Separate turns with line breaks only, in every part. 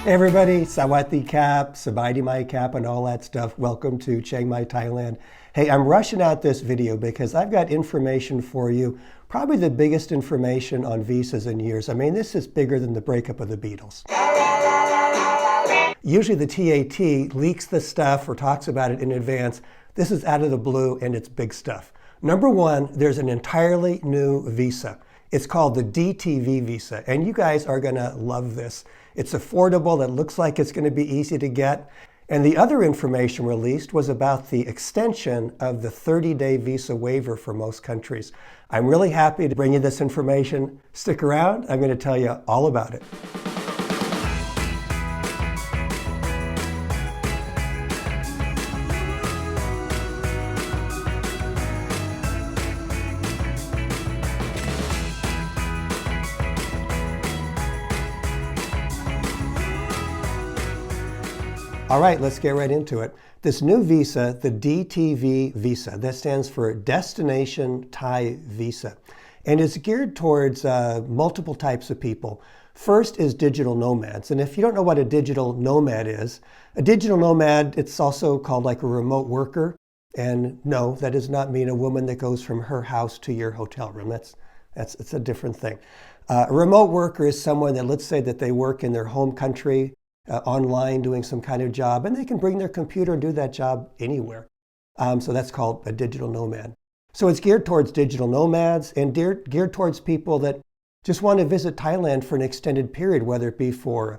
Hey everybody, Sawati Cap, Sabaidi Mai Cap, and all that stuff. Welcome to Chiang Mai, Thailand. Hey, I'm rushing out this video because I've got information for you, probably the biggest information on visas in years. I mean, this is bigger than the breakup of the Beatles. Usually the TAT leaks the stuff or talks about it in advance. This is out of the blue and it's big stuff. Number one, there's an entirely new visa. It's called the DTV visa, and you guys are gonna love this. It's affordable, it looks like it's gonna be easy to get. And the other information released was about the extension of the 30-day visa waiver for most countries. I'm really happy to bring you this information. Stick around, I'm gonna tell you all about it. All right, let's get right into it. This new visa, the DTV visa, that stands for Destination Thai Visa, and it's geared towards multiple types of people. First is digital nomads, and if you don't know what a digital nomad is, it's also called like a remote worker, and no, that does not mean a woman that goes from her house to your hotel room. It's a different thing. A remote worker is someone that, let's say that they work in their home country, online doing some kind of job, and they can bring their computer and do that job anywhere. So that's called a digital nomad. So it's geared towards digital nomads and geared towards people that just want to visit Thailand for an extended period, whether it be for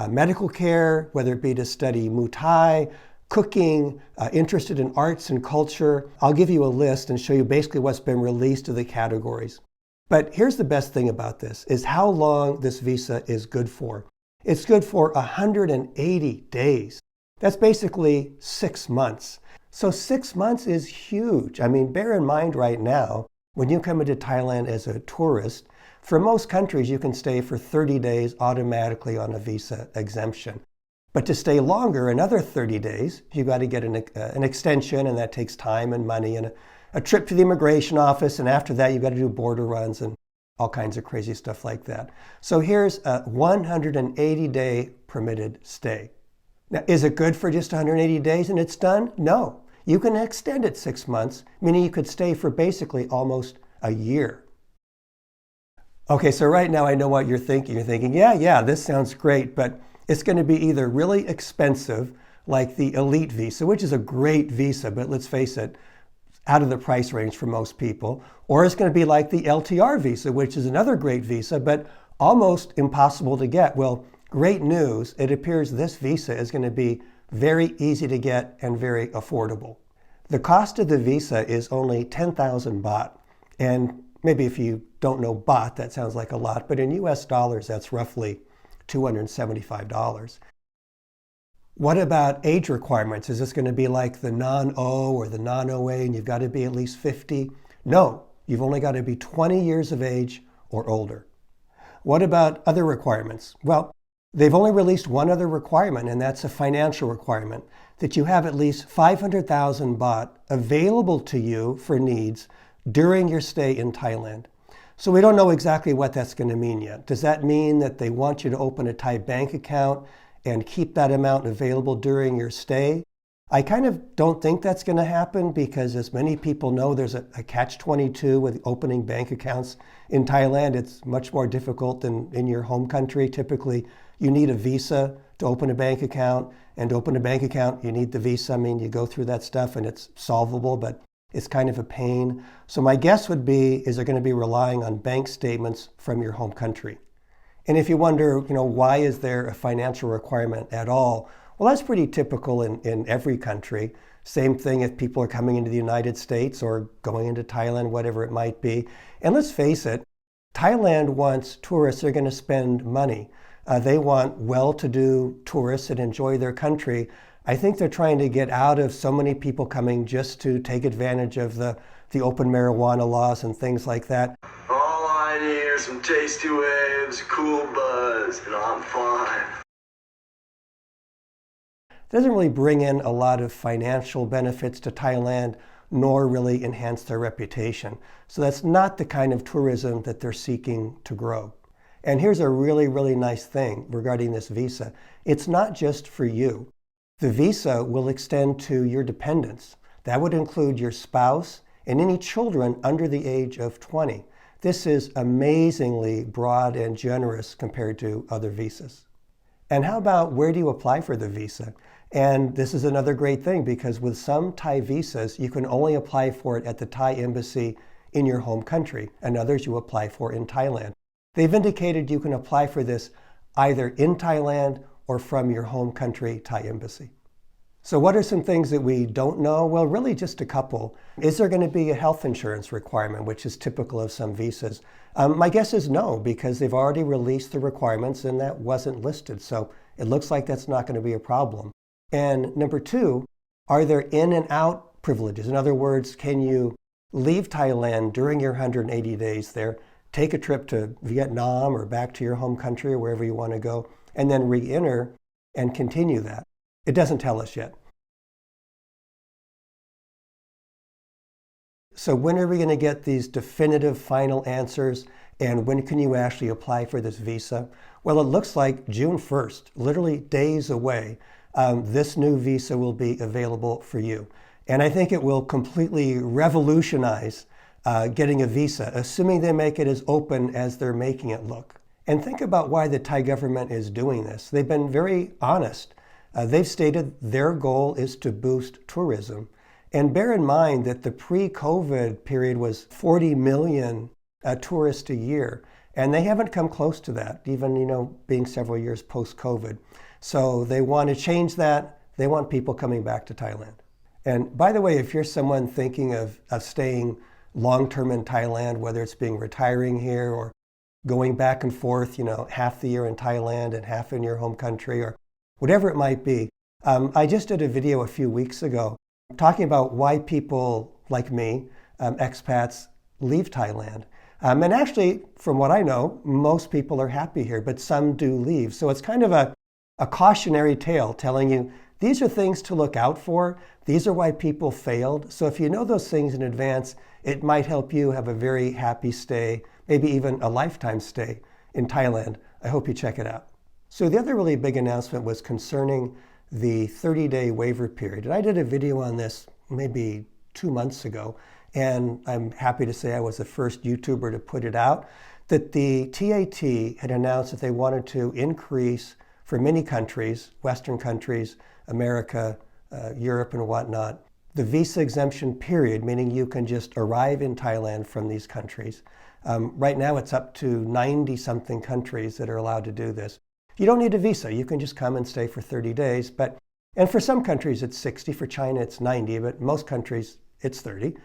medical care, whether it be to study Muay Thai, cooking, interested in arts and culture. I'll give you a list and show you basically what's been released to the categories. But here's the best thing about this, is how long this visa is good for. It's good for 180 days. That's basically 6 months. So 6 months is huge. I mean, bear in mind right now, when you come into Thailand as a tourist, for most countries you can stay for 30 days automatically on a visa exemption. But to stay longer, another 30 days, you got to get an extension, and that takes time and money and a trip to the immigration office, and after that you got to do border runs and all kinds of crazy stuff like that. So here's a 180-day permitted stay. Now, is it good for just 180 days and it's done? No. You can extend it 6 months, meaning you could stay for basically almost a year. Okay, so right now I know what you're thinking. You're thinking, yeah, this sounds great, but it's going to be either really expensive, like the Elite Visa, which is a great visa, but let's face it, out of the price range for most people, or it's going to be like the LTR visa, which is another great visa, but almost impossible to get. Well, great news, it appears this visa is going to be very easy to get and very affordable. The cost of the visa is only 10,000 baht, and maybe if you don't know baht, that sounds like a lot, but in US dollars, that's roughly $275. What about age requirements? Is this going to be like the non-O or the non-OA and you've got to be at least 50? No, you've only got to be 20 years of age or older. What about other requirements? Well, they've only released one other requirement, and that's a financial requirement, that you have at least 500,000 baht available to you for needs during your stay in Thailand. So we don't know exactly what that's going to mean yet. Does that mean that they want you to open a Thai bank account and keep that amount available during your stay? I kind of don't think that's going to happen because, as many people know, there's a catch-22 with opening bank accounts in Thailand. It's much more difficult than in your home country. Typically, you need a visa to open a bank account, and to open a bank account, you need the visa. I mean, you go through that stuff and it's solvable, but it's kind of a pain. So my guess would be, is they're going to be relying on bank statements from your home country. And if you wonder, why is there a financial requirement at all? Well, that's pretty typical in every country. Same thing if people are coming into the United States or going into Thailand, whatever it might be. And let's face it, Thailand wants tourists that are going to spend money. They want well-to-do tourists that enjoy their country. I think they're trying to get out of so many people coming just to take advantage of the open marijuana laws and things like that.
All I need are some tasty waves, cool buzz, and I'm fine.
Doesn't really bring in a lot of financial benefits to Thailand, nor really enhance their reputation. So that's not the kind of tourism that they're seeking to grow. And here's a really, really nice thing regarding this visa. It's not just for you. The visa will extend to your dependents. That would include your spouse and any children under the age of 20. This is amazingly broad and generous compared to other visas. And how about where do you apply for the visa? And this is another great thing because with some Thai visas, you can only apply for it at the Thai embassy in your home country, and others you apply for in Thailand. They've indicated you can apply for this either in Thailand or from your home country Thai embassy. So what are some things that we don't know? Well, really just a couple. Is there going to be a health insurance requirement, which is typical of some visas? My guess is no, because they've already released the requirements and that wasn't listed. So it looks like that's not going to be a problem. And number two, are there in and out privileges? In other words, can you leave Thailand during your 180 days there, take a trip to Vietnam or back to your home country or wherever you want to go, and then re-enter and continue that? It doesn't tell us yet. So when are we going to get these definitive final answers, and when can you actually apply for this visa? Well, it looks like June 1st, literally days away, this new visa will be available for you. And I think it will completely revolutionize getting a visa, assuming they make it as open as they're making it look. And think about why the Thai government is doing this. They've been very honest. They've stated their goal is to boost tourism. And bear in mind that the pre-COVID period was 40 million tourists a year. And they haven't come close to that, even, being several years post-COVID. So they want to change that. They want people coming back to Thailand. And by the way, if you're someone thinking of staying long-term in Thailand, whether it's retiring here or going back and forth, half the year in Thailand and half in your home country or whatever it might be. I just did a video a few weeks ago talking about why people like me, expats, leave Thailand. And actually, from what I know, most people are happy here, but some do leave. So it's kind of a cautionary tale telling you these are things to look out for. These are why people failed. So if you know those things in advance, it might help you have a very happy stay, maybe even a lifetime stay in Thailand. I hope you check it out. So the other really big announcement was concerning the 30-day waiver period. And I did a video on this maybe 2 months ago, and I'm happy to say I was the first YouTuber to put it out, that the TAT had announced that they wanted to increase for many countries, Western countries, America, Europe and whatnot, the visa exemption period, meaning you can just arrive in Thailand from these countries. Right now it's up to 90-something countries that are allowed to do this. You don't need a visa. You can just come and stay for 30 days. And for some countries it's 60. For China it's 90, but most countries it's 30.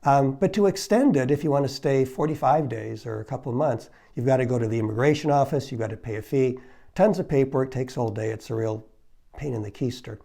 But to extend it, if you want to stay 45 days or a couple of months, you've got to go to the immigration office, you've got to pay a fee, tons of paperwork, takes all day. It's a real pain in the keister.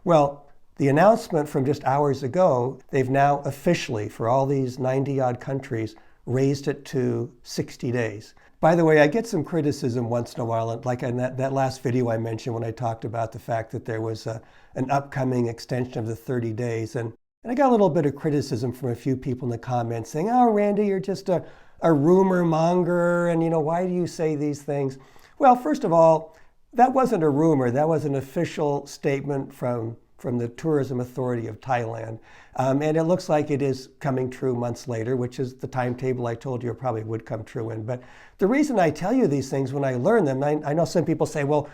Well, the announcement from just hours ago, they've now officially, for all these 90-odd countries, raised it to 60 days. By the way, I get some criticism once in a while, like in that last video I mentioned when I talked about the fact that there was an upcoming extension of the 30 days. And I got a little bit of criticism from a few people in the comments saying, oh, Randy, you're just a rumor monger, and why do you say these things? Well, first of all, that wasn't a rumor. That was an official statement from the Tourism Authority of Thailand. And it looks like it is coming true months later, which is the timetable I told you it probably would come true in. But the reason I tell you these things when I learn them, I know some people say, well,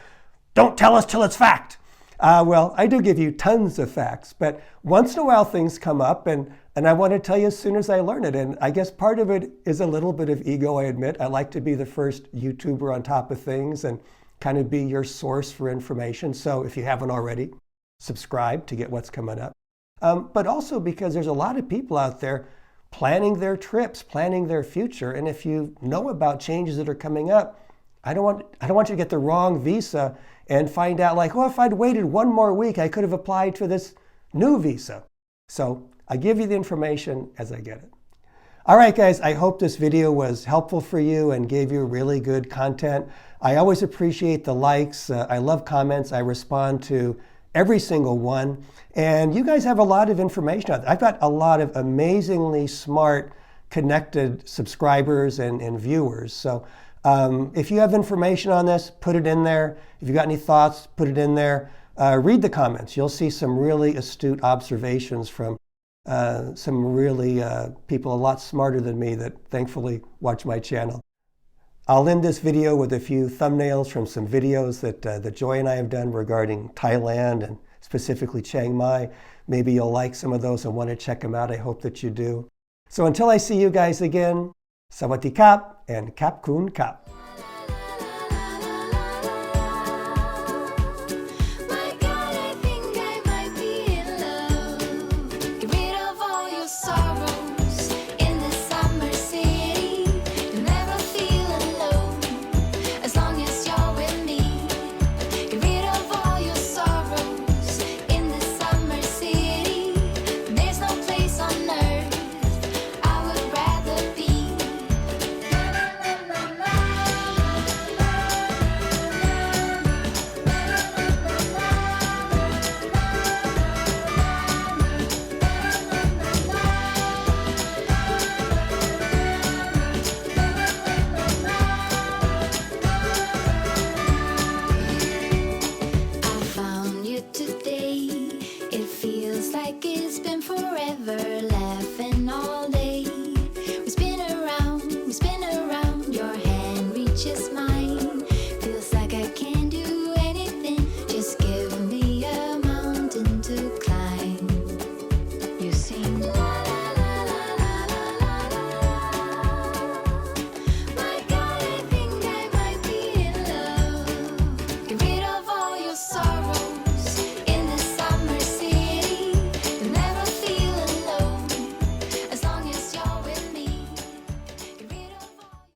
don't tell us till it's fact. Well, I do give you tons of facts, but once in a while things come up and I want to tell you as soon as I learn it. And I guess part of it is a little bit of ego, I admit. I like to be the first YouTuber on top of things and kind of be your source for information. So if you haven't already, subscribe to get what's coming up. But also because there's a lot of people out there planning their trips, planning their future. And if you know about changes that are coming up, I don't want you to get the wrong visa and find out like, oh, if I'd waited one more week, I could have applied for this new visa. So I give you the information as I get it. All right, guys, I hope this video was helpful for you and gave you really good content. I always appreciate the likes. I love comments. I respond to every single one. And you guys have a lot of information out there. I've got a lot of amazingly smart, connected subscribers and viewers. So If you have information on this, put it in there. If you got any thoughts, put it in there. Read the comments. You'll see some really astute observations from some really people a lot smarter than me that thankfully watch my channel. I'll end this video with a few thumbnails from some videos that Joy and I have done regarding Thailand and specifically Chiang Mai. Maybe you'll like some of those and want to check them out. I hope that you do. So until I see you guys again, Sawadee Kap and Kap Kun Kap.
It's been forever, laughing all day. We spin around, your hand reaches mine.